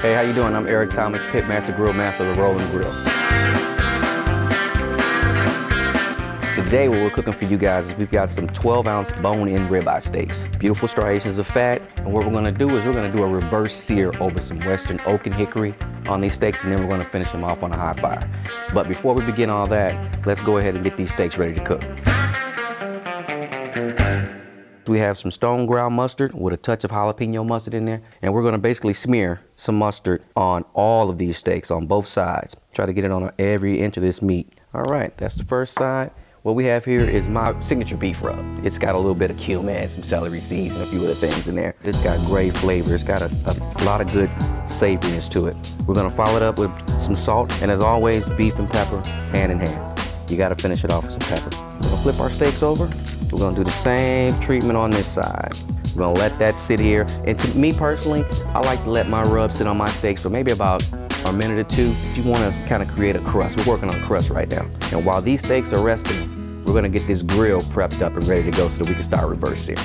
Hey, how you doing? I'm Eric Thomas, Pitmaster Grill Master of the Rolling Grill. Today what we're cooking for you guys is we've got some 12-ounce bone-in ribeye steaks. Beautiful striations of fat, and what we're gonna do is we're gonna do a reverse sear over some western oak and hickory on these steaks, and then we're gonna finish them off on a high fire. But before we begin all that, let's go ahead and get these steaks ready to cook. We have some stone ground mustard with a touch of jalapeno mustard in there, and we're gonna basically smear some mustard on all of these steaks on both sides. Try to get it on every inch of this meat. All right, that's the first side. What we have here is my signature beef rub. It's got a little bit of cumin, some celery seeds, and a few other things in there. It's got great flavor. It's got a lot of good savoriness to it. We're gonna follow it up with some salt, and as always, beef and pepper, hand in hand. You gotta finish it off with some pepper. We're gonna flip our steaks over. We're gonna do the same treatment on this side. We're gonna let that sit here. And to me personally, I like to let my rub sit on my steaks for maybe about a minute or two. If you wanna kind of create a crust, we're working on a crust right now. And while these steaks are resting, we're gonna get this grill prepped up and ready to go so that we can start reverse searing.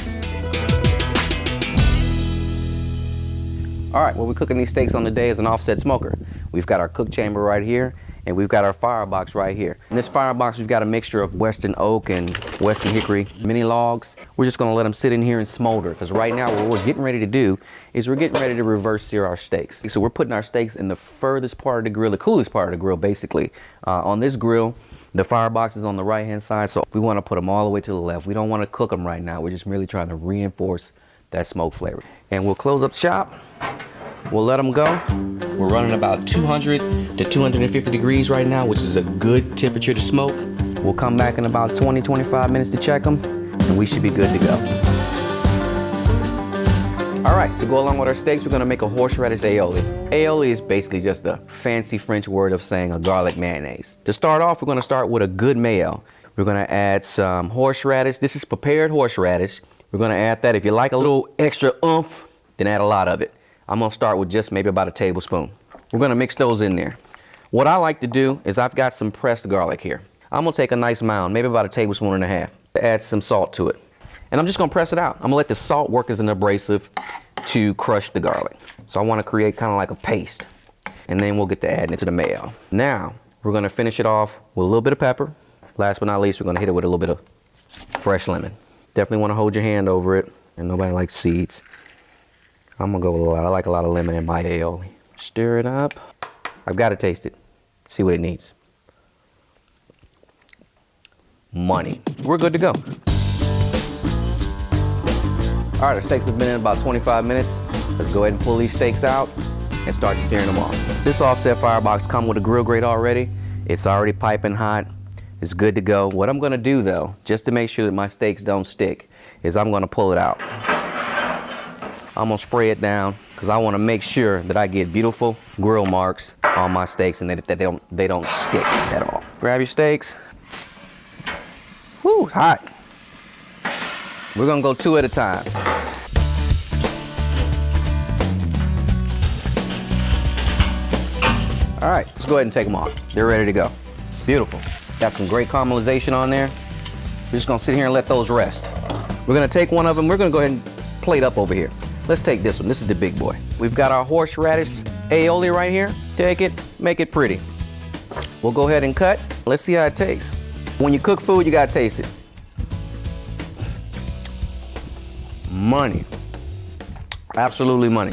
All right, what we're cooking these steaks on today is an offset smoker. We've got our cook chamber right here, and we've got our firebox right here. In this firebox, we've got a mixture of western oak and western hickory mini logs. We're just gonna let them sit in here and smolder, because right now what we're getting ready to do is we're getting ready to reverse sear our steaks. So we're putting our steaks in the furthest part of the grill, the coolest part of the grill, basically. On this grill, the firebox is on the right-hand side, so we wanna put them all the way to the left. We don't wanna cook them right now. We're just really trying to reinforce that smoke flavor. And we'll close up shop. We'll let them go. We're running about 200 to 250 degrees right now, which is a good temperature to smoke. We'll come back in about 20-25 minutes to check them, and we should be good to go. All right, to go along with our steaks, we're gonna make a horseradish aioli. Aioli is basically just the fancy French word of saying a garlic mayonnaise. To start off, we're gonna start with a good mayo. We're gonna add some horseradish. This is prepared horseradish. We're gonna add that. If you like a little extra oomph, then add a lot of it. I'm gonna start with just maybe about a tablespoon. We're gonna mix those in there. What I like to do is I've got some pressed garlic here. I'm gonna take a nice mound, maybe about a tablespoon and a half, add some salt to it. And I'm just gonna press it out. I'm gonna let the salt work as an abrasive to crush the garlic. So I wanna create kind of like a paste. And then we'll get to adding it to the mayo. Now, we're gonna finish it off with a little bit of pepper. Last but not least, we're gonna hit it with a little bit of fresh lemon. Definitely wanna hold your hand over it, and nobody likes seeds. I'm gonna go with a lot. I like a lot of lemon in my aioli. Stir it up. I've got to taste it. See what it needs. Money. We're good to go. All right, our steaks have been in about 25 minutes. Let's go ahead and pull these steaks out and start searing them off. This offset firebox comes with a grill grate already. It's already piping hot. It's good to go. What I'm gonna do though, just to make sure that my steaks don't stick, is I'm gonna pull it out. I'm gonna spray it down because I want to make sure that I get beautiful grill marks on my steaks and that they don't stick at all. Grab your steaks. Woo, hot. We're gonna go 2 at a time. All right, let's go ahead and take them off. They're ready to go. Beautiful. Got some great caramelization on there. We're just gonna sit here and let those rest. We're gonna take one of them. We're gonna go ahead and plate up over here. Let's take this one. This is the big boy. We've got our horseradish aioli right here. Take it, make it pretty. We'll go ahead and cut. Let's see how it tastes. When you cook food, you gotta taste it. Money. Absolutely money.